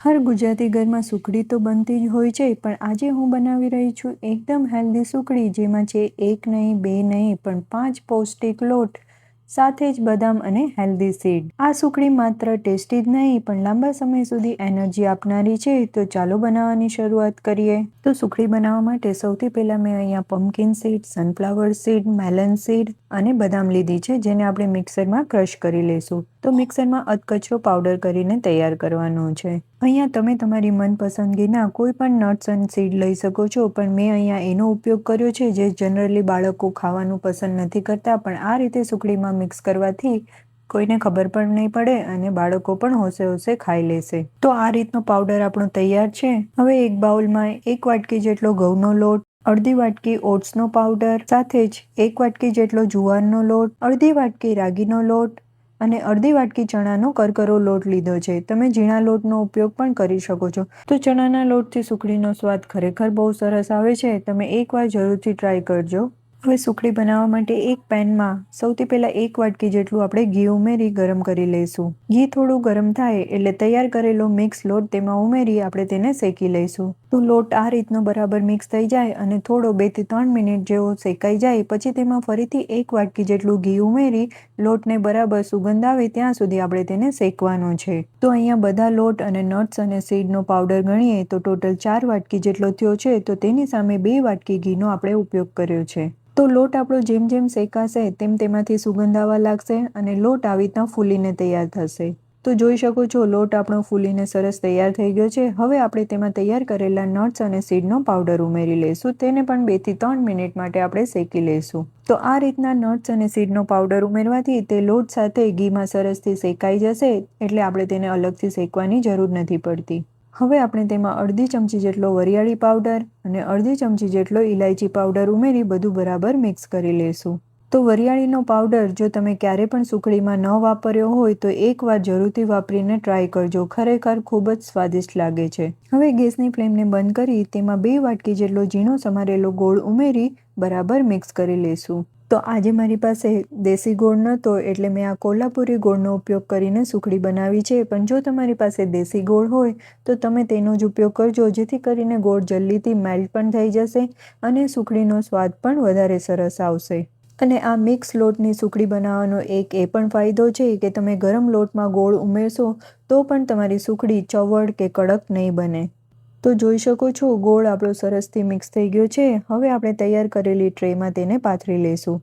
હર ગુજરાતી ઘરમાં સુખડી તો બનતી જ હોય છે, પણ આજે હું બનાવી રહી છું એકદમ હેલ્ધી સુખડી, જેમાં છે એક નહીં, બે નહીં, પણ 5 પૌષ્ટિક લોટ સાથે જ બદામ અને હેલ્ધી સીડ. આ સુખડી માત્ર ટેસ્ટી જ નહીં પણ લાંબા સમય સુધી એનર્જી આપનારી છે. તો ચાલો બનાવવાની શરૂઆત કરીએ. તો સુખડી બનાવવા માટે સૌથી પહેલાં મેં અહીંયા pumpkin seed, sunflower seed, melon seed અને બદામ લીધી છે, જેને આપણે મિક્સરમાં ક્રશ કરી લઈશું. તો મિક્સરમાં અધકચરો પાવડર કરીને તૈયાર કરવાનો છે. અહીંયા તમે તમારી મનપસંદગીના કોઈ પણ નટ્સ અને સીડ લઈ શકો છો, પણ મેં અહીંયા એનો ઉપયોગ કર્યો છે જે જનરલી બાળકો ખાવાનું પસંદ નથી કરતા, પણ આ રીતે સુખડીમાં મિક્સ કરવાથી કોઈને ખબર પણ નહીં પડે અને બાળકો પણ હોશે હોશે ખાઈ લેશે. તો આ રીતનો પાવડર આપણો તૈયાર છે. હવે એક બાઉલમાં 1 વાટકી જેટલો ઘઉંનો લોટ, અડધી વાટકી ઓટ્સનો પાવડર, સાથે જ 1 વાટકી જેટલો જુવારનો લોટ, અડધી વાટકી રાગીનો લોટ અને અડધી વાટકી ચણાનો કરકરો લોટ લીધો છે. તમે ઝીણા લોટનો ઉપયોગ પણ કરી શકો છો. તો ચણાના લોટથી સુખડીનો સ્વાદ ખરેખર બહુ સરસ આવે છે. તમે એકવાર જરૂરથી ટ્રાય કરજો. હવે સુખડી બનાવવા માટે એક પેનમાં સૌથી પહેલાં 1 વાટકી જેટલું આપણે ઘી ઉમેરી ગરમ કરી લઈશું. ઘી થોડું ગરમ થાય એટલે તૈયાર કરેલો મિક્સ લોટ તેમાં ઉમેરી આપણે તેને શેકી લઈશું. તો લોટ આ રીતનો બરાબર મિક્સ થઈ જાય અને થોડો 2 થી 3 મિનિટ જેવો શેકાઈ જાય પછી તેમાં ફરીથી 1 વાટકી જેટલું ઘી ઉમેરી લોટને બરાબર સુગંધ આવે ત્યાં સુધી આપણે તેને શેકવાનો છે. તો અહીંયા બધા લોટ અને નટ્સ અને સીડનો પાવડર ગણીએ તો ટોટલ 4 વાટકી જેટલો થયો છે. તો તેની સામે 2 વાટકી ઘીનો આપણે ઉપયોગ કર્યો છે. તો લોટ આપણો જેમ જેમ શેકાશે તેમ તેમાંથી સુગંધ આવવા લાગશે અને લોટ આવી રીતના ફૂલીને તૈયાર થશે. તો જોઈ શકો છો લોટ આપણો ફૂલીને સરસ તૈયાર થઈ ગયો છે. હવે આપણે તેમાં તૈયાર કરેલા નટ્સ અને સીડનો પાવડર ઉમેરી લઈશું. તેને પણ 2 થી 3 મિનિટ માટે આપણે શેકી લઈશું. તો આ રીતના નટ્સ અને સીડનો પાવડર ઉમેરવાથી તે લોટ સાથે ઘીમાં સરસથી શેકાઈ જશે, એટલે આપણે તેને અલગથી શેકવાની જરૂર નથી પડતી. હવે આપણે તેમાં અડધી ચમચી જેટલો વરિયાળી પાવડર અને અડધી ચમચી જેટલો ઇલાયચી પાવડર ઉમેરી બધું બરાબર મિક્સ કરી લઈશું. તો વરિયાળીનો પાવડર જો તમે ક્યારે પણ સુખડીમાં ન વાપર્યો હોય તો એકવાર જરૂરથી વાપરીને ટ્રાય કરજો. ખરેખર ખૂબ જ સ્વાદિષ્ટ લાગે છે. હવે ગેસની ફ્લેમને બંધ કરી તેમાં 2 વાટકી જેટલો ઝીણો સમારેલો ગોળ ઉમેરી બરાબર મિક્સ કરી લઈશું. તો આજે મારી પાસે દેશી ગોળ નહોતો એટલે મેં આ કોલ્હાપુરી ગોળનો ઉપયોગ કરીને સુખડી બનાવી છે, પણ જો તમારી પાસે દેશી ગોળ હોય તો તમે તેનો જ ઉપયોગ કરજો, જેથી કરીને ગોળ જલ્દીથી મેલ્ટ પણ થઈ જશે અને સુખડીનો સ્વાદ પણ વધારે સરસ આવશે. અને આ મિક્સ લોટની સુખડી બનાવવાનો એક એ પણ ફાયદો છે કે તમે ગરમ લોટમાં ગોળ ઉમેરશો તો પણ તમારી સુખડી ચવડ કે કડક નહીં બને. તો જોઈ શકો છો ગોળ આપણો સરસથી મિક્સ થઈ ગયો છે. હવે આપણે તૈયાર કરેલી ટ્રેમાં તેને પાથરી લઈશું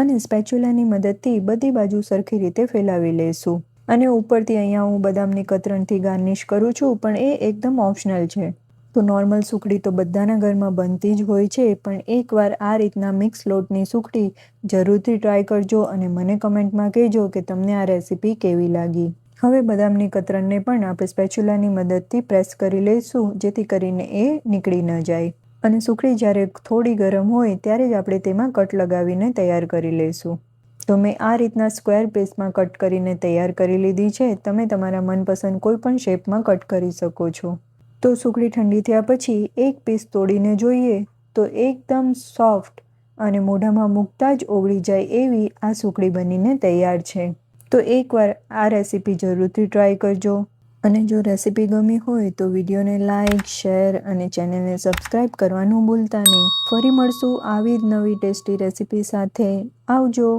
અને સ્પેચ્યુલાની મદદથી બધી બાજુ સરખી રીતે ફેલાવી લઈશું. અને ઉપરથી અહીંયા હું બદામની કતરણથી ગાર્નિશ કરું છું, પણ એ એકદમ ઓપ્શનલ છે. તો નોર્મલ સુખડી તો બધાના ઘરમાં બનતી જ હોય છે, પણ એકવાર આ રીતના મિક્સ લોટની સુખડી જરૂરથી ટ્રાય કરજો અને મને કમેન્ટમાં કહેજો કે તમને આ રેસીપી કેવી લાગી. હવે બદામની કતરણને પણ આપણે સ્પેચ્યુલાની મદદથી પ્રેસ કરી લઈશું, જેથી કરીને એ નીકળી ન જાય. અને સુખડી જ્યારે થોડી ગરમ હોય ત્યારે જ આપણે તેમાં કટ લગાવીને તૈયાર કરી લઈશું. તો મેં આ રીતના સ્ક્વેર પીસમાં કટ કરીને તૈયાર કરી લીધી છે. તમે તમારા મનપસંદ કોઈ પણ શેપમાં કટ કરી શકો છો. તો સુખડી ઠંડી થયા પછી એક પીસ તોડીને જોઈએ તો એકદમ સોફ્ટ અને મોઢામાં મૂકતા જ ઓગળી જાય એવી આ સુખડી બનીને તૈયાર છે. તો એકવાર આ રેસીપી જરૂરથી ટ્રાય કરજો. અને જો રેસીપી ગમી હોય તો વિડીયોને લાઇક, શેર અને ચેનલને સબસ્ક્રાઈબ કરવાનું ભૂલતા નહીં. ફરી મળશું આવી જ નવી ટેસ્ટી રેસીપી સાથે. આવજો.